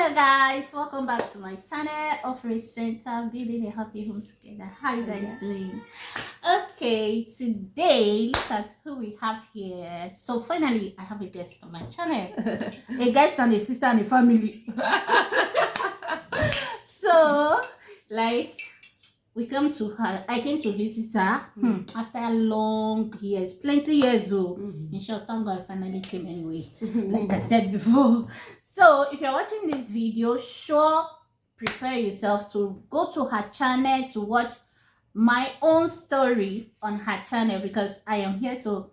Hello guys, welcome back to my channel of Center Building a Happy Home Together. How you guys doing? Okay, today look at who we have here. So finally I have a guest on my channel. A guest and a sister and a family. So like we come to her. I came to visit her after long years, plenty years though. In short, thank God I finally came anyway. Like I said before. So if you're watching this video, sure prepare yourself to go to her channel to watch my own story on her channel, because I am here to.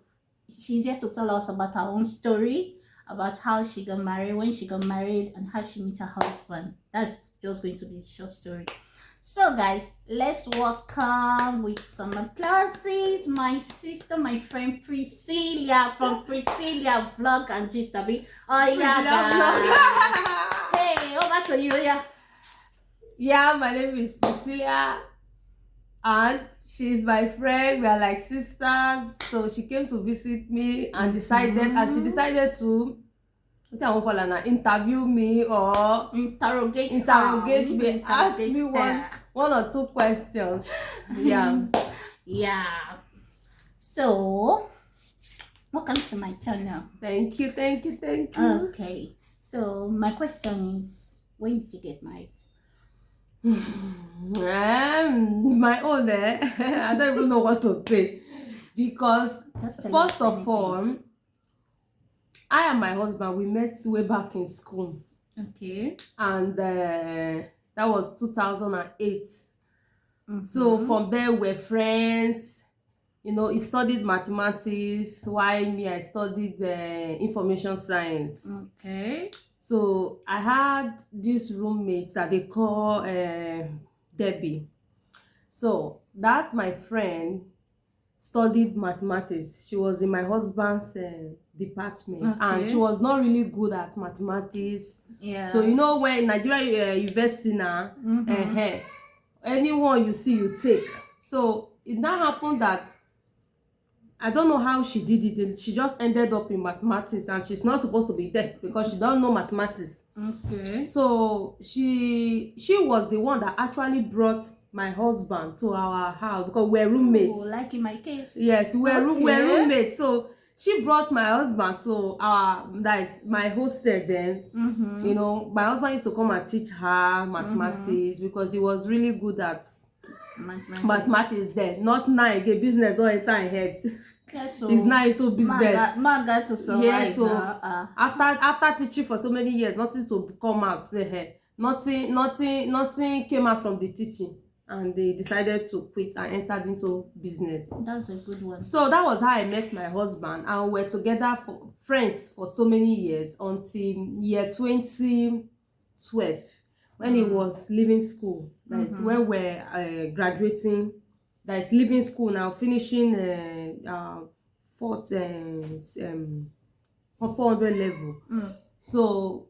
She's here to tell us about her own story, about how she got married, when she got married, and how she met her husband. That's just going to be a short story. So guys, let's welcome with some applauses my sister, my friend Priscilla from Priscilla Vlog and Gist. Oh yeah, guys. Hey, over to you. Yeah, my name is Priscilla and she's my friend. We are like sisters. So she came to visit me and decided she decided to interview me or interrogate me, ask me one or two questions. Yeah. So welcome to my channel. Thank you. Okay, so my question is, when did you get married? My own I don't even know what to say, because first of all, I and my husband, we met way back in school. Okay. And that was 2008. So from there we're friends. You know, he studied mathematics, while me, I studied information science. Okay. So I had these roommates that they call Debbie. So that my friend studied mathematics. She was in my husband's department, and she was not really good at mathematics. Yeah. So you know, when Nigeria university now, anyone you see you take. So it now happened that I don't know how she did it. She just ended up in mathematics, and she's not supposed to be there because she don't know mathematics. Okay. So she was the one that actually brought my husband to our house, because we're roommates. Oh, like in my case. Yes, we're roommates. So she brought my husband to that is my hostel then. You know, my husband used to come and teach her mathematics because he was really good at mathematics then. Not now again, business all enter in head. So he's now into business. Maga to survive. Yeah, so after teaching for so many years, nothing to come out. Say hey, nothing came out from the teaching, and they decided to quit and entered into business. That's a good one. So that was how I met my husband, and we're together for friends for so many years until year 2012, when he was leaving school. That is when we're graduating. That is leaving school now, finishing 400 level. So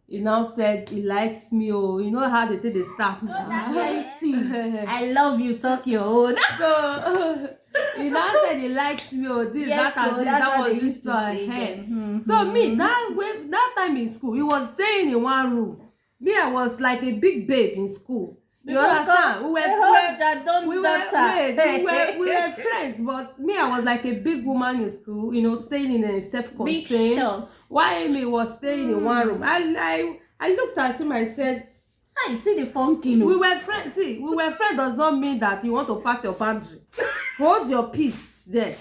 he now said he likes me. Oh, you know how they say they start. I love you, talk your own. So he now said he likes me. Oh, this, yes, that, and this. That was this to her. So me, that time in school, he was staying in one room. Me, I was like a big babe in school. You understand? We were friends, but me, I was like a big woman in school, you know, staying in a self-contained. While me was staying in one room. I looked at him and said, "Hi, you see the funky." We were friends. See, we were friends does not mean that you want to pass your boundary. Hold your peace there.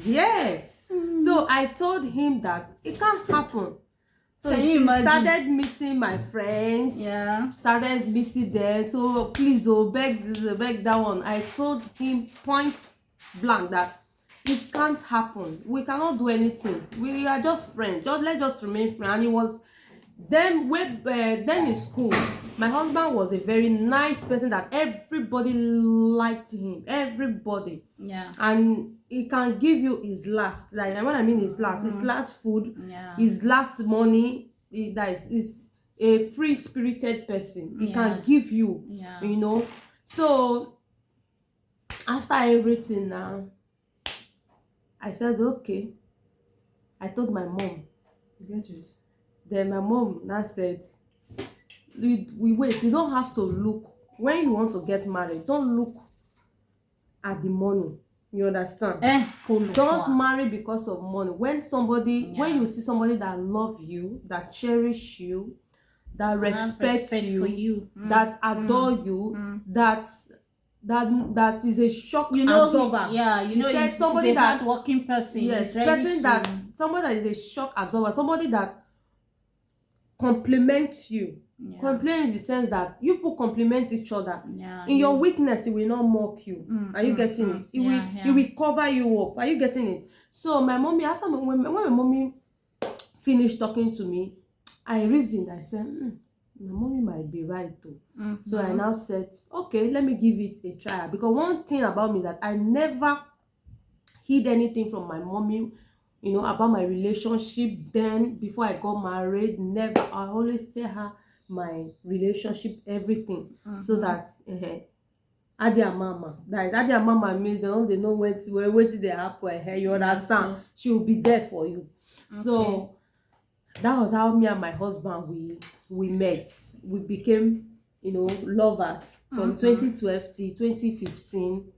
Yes. So I told him that it can't happen. So she started meeting my friends. Yeah. Started meeting them. So please, beg this, beg that one. I told him point blank that it can't happen. We cannot do anything. We are just friends. Let's just remain friends. And it was then in school. My husband was a very nice person that everybody liked him. Everybody. Yeah. And he can give you his last. Like what I mean his last food, his last money. Is a free-spirited person. He can give you, you know. So after everything now, I said okay. I told my mom. Then my mom now said, we wait. You don't have to look when you want to get married. Don't look at the money. You understand? Don't marry because of money. When you see somebody that love you, that cherish you, that respect you, that adore you, that is a shock absorber. You said somebody that hardworking person. Yes, somebody that is a shock absorber, somebody that compliments you. Compliment in the sense that you people compliment each other. In your weakness, it will not mock you. Are you getting it? It will cover you up. Are you getting it? So my mommy, when my mommy finished talking to me, I reasoned. I said, my mommy might be right though. So I now said, okay, let me give it a try. Because one thing about me is that I never hid anything from my mommy, about my relationship then, before I got married. Never. I always tell her my relationship, everything, so that Adi and Mama. That is, Adi and Mama means they know where they happen. You understand? She will be there for you. So that was how me and my husband we met. We became, lovers from 2012 to 2015.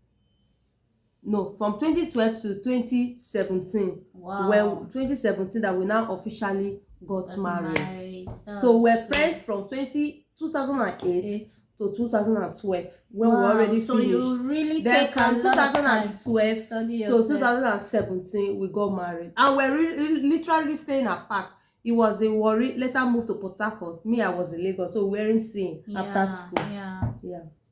No, from 2012 to 2017. Wow. Well, 2017 that we now officially got married. So we're friends from 2008 to 2012 when we already finished. So you really then take from a lot of time 2012 to study to yourself. 2017 we got married, and we're literally staying apart. It was a worry. Later moved to Port Harcourt. Me, I was in Lagos, so we weren't seeing after school. Yeah.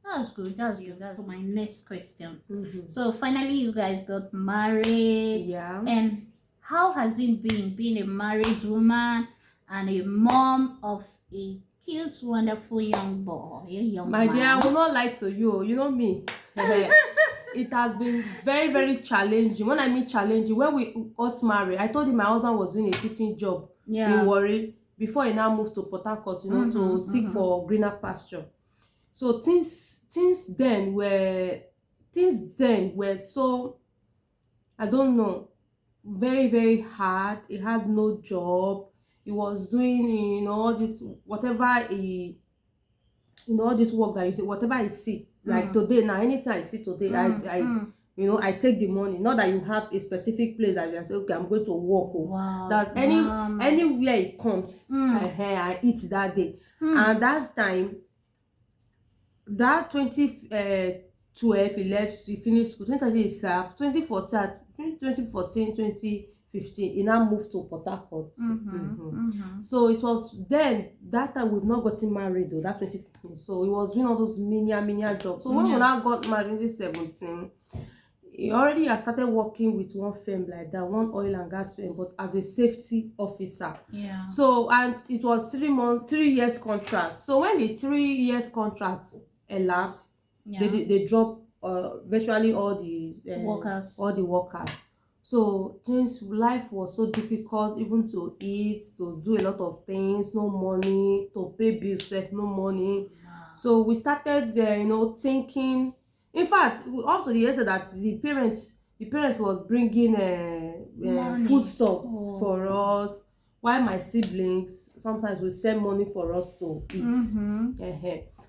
That's good. That's my next question. So finally, you guys got married. Yeah. And how has it been being a married woman and a mom of a cute, wonderful young boy, My dear, I will not lie to you. You know me. It has been very, very challenging. When I mean challenging, when we got married, I told him my husband was doing a teaching job in Warri before he now moved to Port Harcourt, to seek for greener pasture. So things then were so, I don't know, very, very hard. He had no job. He was doing, all this, whatever all this work that you see, whatever I see, like today now, anytime I see today, I take the money. Not that you have a specific place that you say, okay, I'm going to work. Wow. That anywhere it comes, I eat that day. And that time, that 2012 he left, he finished school. 2013 he served. 2014 2015 he now moved to Port Harcourt. So it was then, that time we've not gotten married though, that 2015. So he was doing all those menial jobs. So when we now got married in 2017, he already had started working with one firm like that, one oil and gas firm, but as a safety officer. So, and it was 3 years contract. So when the 3 years contract elapsed, they dropped virtually all the workers. So life was so difficult, even to eat, to do a lot of things, no money, to pay bills, no money. So we started thinking. In fact, up to the year that the parent was bringing food stuff for us, while my siblings sometimes will send money for us to eat.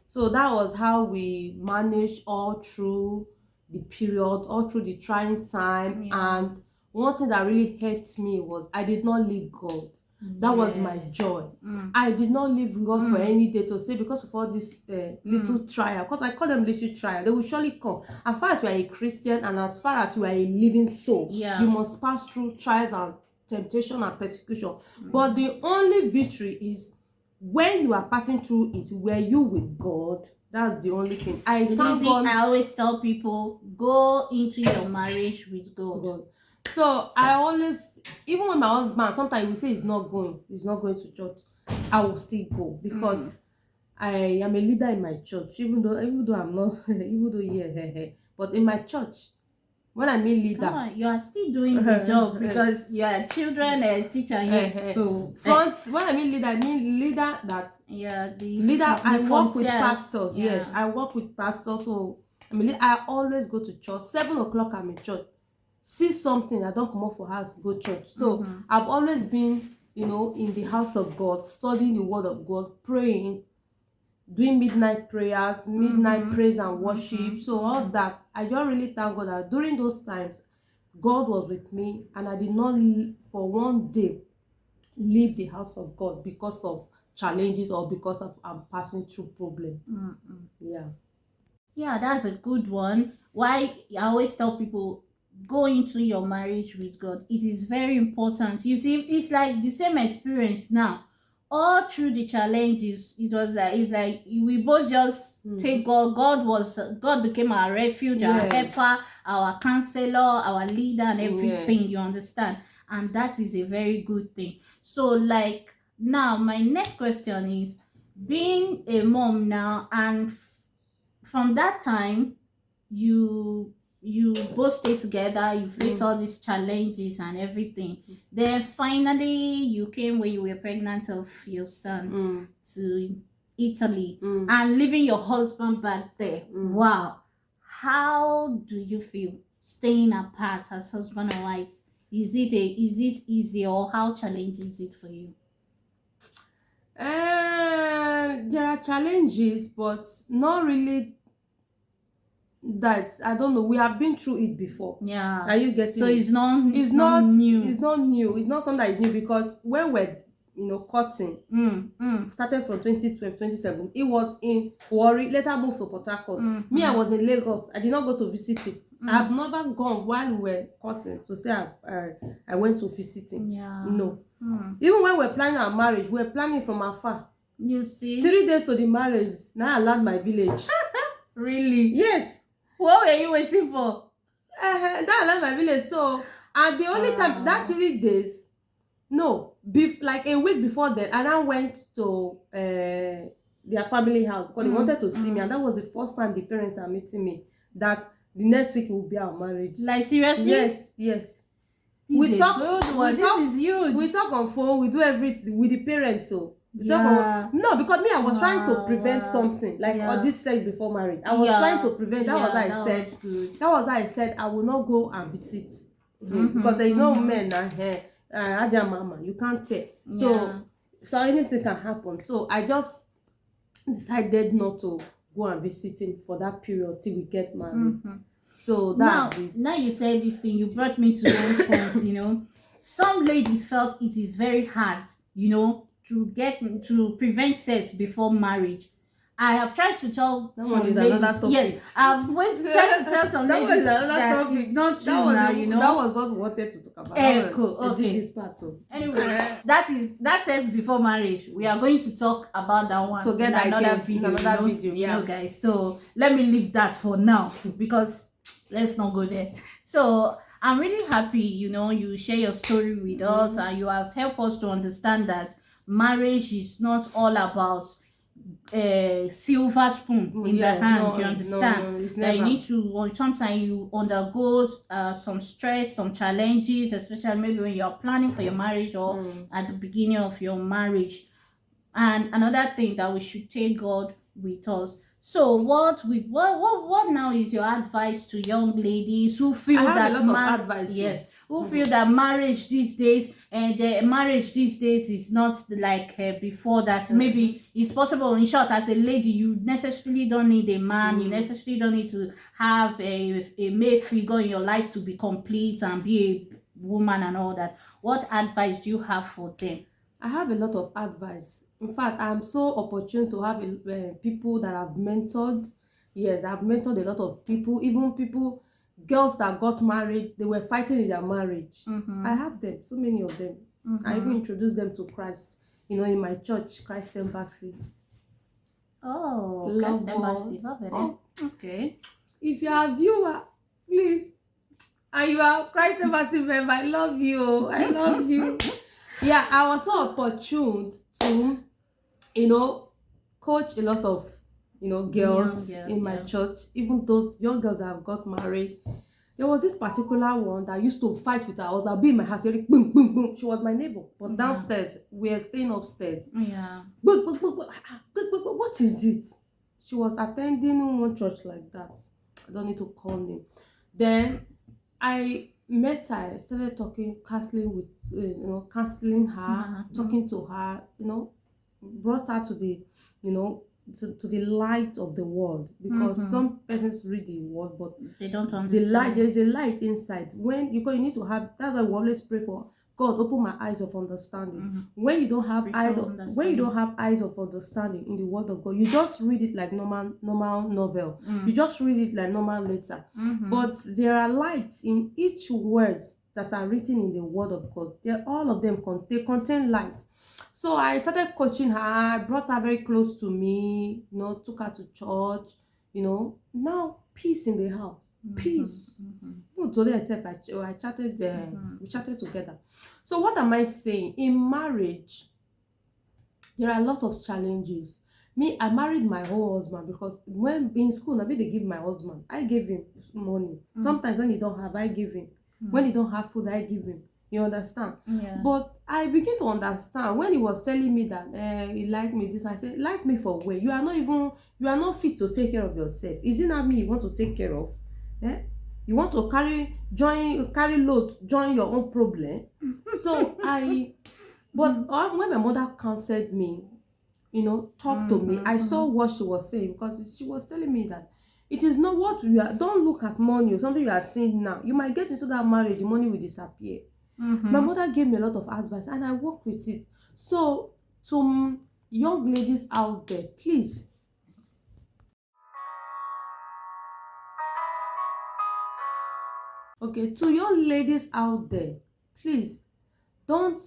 So that was how we managed all through the period, all through the trying time. And one thing that really helped me was I did not leave God. That was my joy. I did not leave God for any day to say, because of all this little trial, because I call them little trial, they will surely come. As far as you are a Christian and as far as you are a living soul, you must pass through trials and temptation and persecution. But the only victory is when you are passing through it, were you with God? That's the only thing. I always tell people, go into your marriage with God. So I always, even when my husband sometimes will say he's not going to church, I will still go, because I am a leader in my church, even though I'm not, but in my church, when I mean leader, come on, you are still doing the job, because you are children teacher here. So when I mean leader that I work with pastors. Yes, I work with pastors. So I always go to church. 7 o'clock I'm in church. See something, I don't come up for house, go church. So I've always been in the house of God, studying the word of God, praying, doing midnight prayers, midnight praise and worship. So all that, I just really thank God that during those times, God was with me, and I did not for one day leave the house of God because of challenges or because of I'm passing through problem. Yeah. Yeah, that's a good one. Why I always tell people, go into your marriage with God. It is very important. You see, it's like the same experience now. All through the challenges, it was like it's like we both just take God. God became our refuge, our Yes. helper, our counselor, our leader, and everything. Yes. You understand? And that is a very good thing. So, like now, my next question is, being a mom now, and from that time you both stay together, you face all these challenges and everything, then finally you came when you were pregnant of your son to Italy and leaving your husband back there. Wow, how do you feel staying apart as husband and wife? Is it easy, or how challenging is it for you? There are challenges, but not really that. I don't know, we have been through it before. Yeah, Are you getting so it? it's not It's not new. It's not new. It's not something that is new, because when we're cutting, started from 2012, 2017, it was in Warri, later moved to Port Harcourt. Me, I was in Lagos. I did not go to visit it. I have never gone while we were cutting to say I went to visiting. Yeah. No. Even when we were planning our marriage, we were planning from afar. You see? 3 days to the marriage, now I land my village. Really? Yes. What were you waiting for? That I left my village. So, and the only time that 3 days, no, like a week before that, I now went to their family house because they wanted to see me, and that was the first time the parents are meeting me. That the next week will be our marriage. Like, seriously? Yes. This is a good one. This is huge. We talk on phone. We do everything with the parents. So Yeah. no, because me, I was trying to prevent something like all this sex before marriage. I was trying to prevent. That was why I said. That was why I said I will not go and visit because there is no men here. Adia mama, you can't tell. So anything can happen. So I just decided not to go and visit him for that period till we get married. So that's now you said this thing, you brought me to one point. Some ladies felt it is very hard, to prevent sex before marriage. I have tried to tell that some one is ladies. another topic. Yes, I've tried to tell some ladies that it's not true now. That was what we wanted to talk about. Cool. Okay. This part too. Anyway, that sex before marriage. We are going to talk about that one in another video. Guys. So let me leave that for now because let's not go there. So I'm really happy, you share your story with us, and you have helped us to understand that marriage is not all about a silver spoon in the hand. You understand that you need to sometimes you undergo some stress, some challenges, especially maybe when you're planning for your marriage or at the beginning of your marriage. And another thing, that we should take God with us. So what now is your advice to young ladies who feel who feel that marriage these days is not like before that? Maybe it's possible. In short, as a lady, you necessarily don't need a man. You necessarily don't need to have a male figure in your life to be complete and be a woman and all that. What advice do you have for them? I have a lot of advice. In fact, I'm so opportune to have people that I've mentored. Yes, I've mentored a lot of people, even girls that got married, they were fighting in their marriage. I have them, so many of them. I even introduced them to Christ, in my church, Christ Embassy. Oh, Christ Embassy. Okay. If you are a viewer, please, and you are Christ Embassy member, I love you. I love you. Yeah, I was so opportune to, coach a lot of, girls in my church, even those young girls that have got married. There was this particular one that used to fight with her husband, be in my house, like, boom, boom, boom. She was my neighbor, but downstairs, we are staying upstairs. Yeah. What is it? She was attending one church like that. I don't need to call name. Then I met her, started talking, counseling her, talking to her, brought her to the, to the light of the word, because some persons read the word but They don't the understand. light, there is a light inside. When you need to have, that's why we always pray for God, open my eyes of understanding. When you don't have eyes of understanding in the word of God, you just read it like normal novel. You just read it like normal letter. But there are lights in each words that are written in the word of God. All of them contain light. So I started coaching her. I brought her very close to me, took her to church, now peace in the house. Peace. Today I chatted, we chatted together. So what am I saying? In marriage, there are lots of challenges. Me, I married my whole husband because when in school, I they give my husband. I gave him money. Sometimes when he don't have, I give him. When he don't have food, I give him. You understand? Yeah. But I begin to understand when he was telling me that he liked me this. I said, like me for where? You are not fit to take care of yourself. Is it not me you want to take care of? You want to carry load, join your own problem. So but when my mother counseled me, talk to me, I saw what she was saying, because she was telling me that it is not what we are. Don't look at money or something you are seeing now. You might get into that marriage, the money will disappear. My mother gave me a lot of advice and I worked with it. So to young ladies out there, please, to young ladies out there, please don't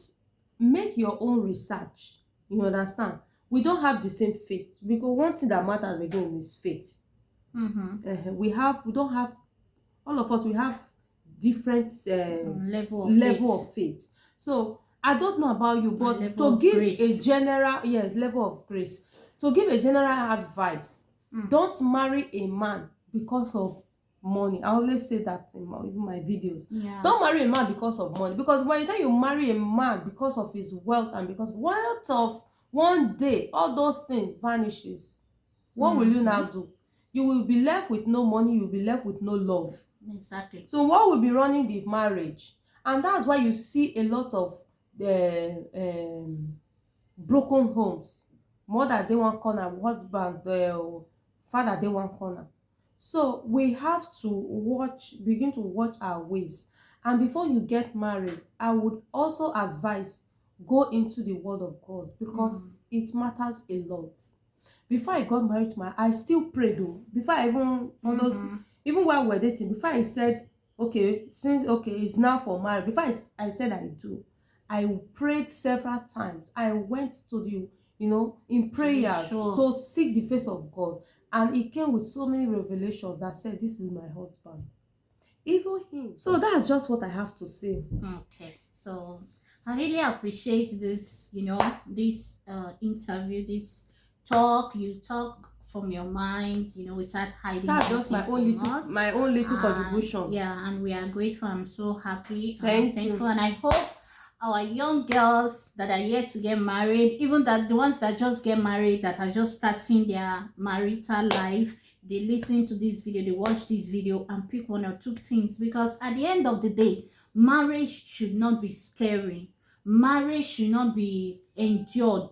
make your own research. You understand? We don't have the same faith, because one thing that matters again is faith. We don't have, all of us, we have different level of faith. So I don't know about you, but to give a general level of grace, to give a general advice, don't marry a man because of money. I always say that in my videos. Don't marry a man because of money, because by the time you marry a man because of his wealth, and because wealth of one day all those things vanishes, what will you now do? You will be left with no money, you will be left with no love. Exactly. So what will be running the marriage? And that's why you see a lot of the broken homes. Mother dey one corner, husband, father dey one corner. So we have to begin to watch our ways. And before you get married, I would also advise, go into the word of God, because it matters a lot. Before I got married I still prayed though. Before I even even while we're dating, before I said it's now for marriage, before I said I do, I prayed several times. I went to the in prayers to seek the face of God, and it came with so many revelations that said, this is my husband, even him. So that's just what I have to say. Okay, so I really appreciate this, this interview, this talk. You talk from your mind, without hiding. That's just my own little contribution. Yeah, and we are grateful. I'm so happy. Thankful, you. And I hope our young girls that are yet to get married, even that the ones that just get married, that are just starting their marital life, they listen to this video, they watch this video, and pick one or two things. Because at the end of the day, marriage should not be scary. Marriage should not be endured.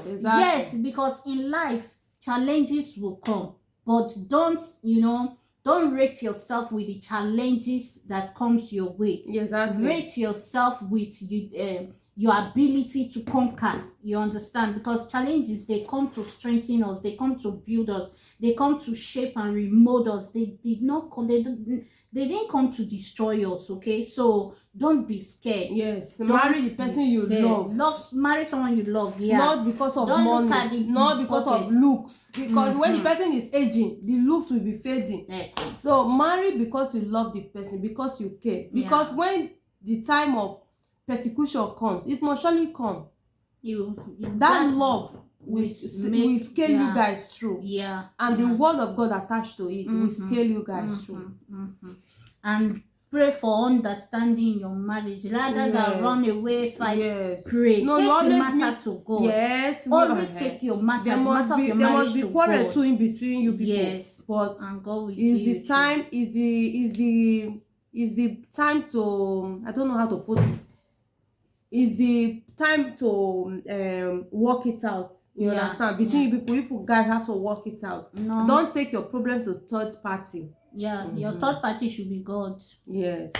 Exactly. Yes, because in life, challenges will come, but don't rate yourself with the challenges that comes your way. Exactly. Rate yourself with your ability to conquer. You understand? Because challenges, they come to strengthen us, they come to build us, they come to shape and remold us. They didn't come to destroy us. Okay, so don't be scared. Yes, marry the person you love. Marry someone you love. Yeah, not because of money, not because of looks, because when the person is aging, the looks will be fading. So marry because you love the person, because you care, because when the time of persecution comes, it must surely come. That love will scale you guys through. And the word of God attached to it will scale you guys through. And pray for understanding your marriage rather than run away, fight. Pray. No, take the matter to God. Yes, always take your matter. There must be quarrel too in between you people. Yes, but and God will is the time is the time to, I don't know how to put it. it's the time to work it out. You Yeah, understand? Between you people guys have to work it out. No. Don't take your problem to third party. Yeah, your third party should be God. Yes.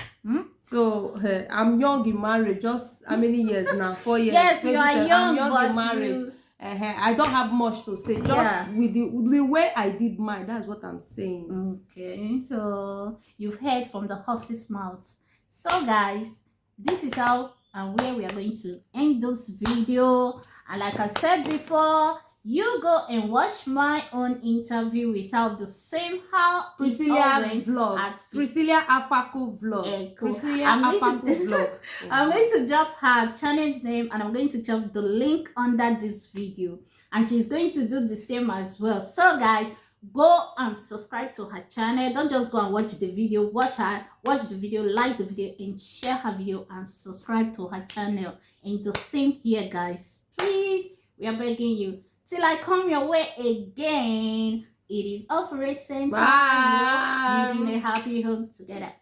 So I'm young in marriage. Just how many years now? 4 years. Yes, you are 27. young, I'm young but in marriage. you... I don't have much to say. Just Yeah. with the way I did mine. That's what I'm saying. Okay, so you've heard from the horse's mouth. So guys, this is how and where we are going to end this video. And like I said before, you go and watch my own interview without the same how Priscilla vlog. at Priscilla Afaku vlog. Priscilla Afaku vlog. I'm going to drop her channel name and I'm going to drop the link under this video. And she's going to do the same as well. So guys, go and subscribe to her channel. Don't just go and watch the video. Watch the video, like the video, and share her video and subscribe to her channel. And the same here, guys. Please, we are begging you. Till I come your way again, it is Operation Time. Living a happy home together.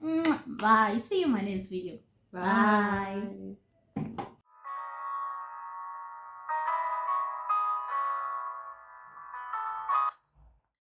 Bye. See you in my next video. Bye.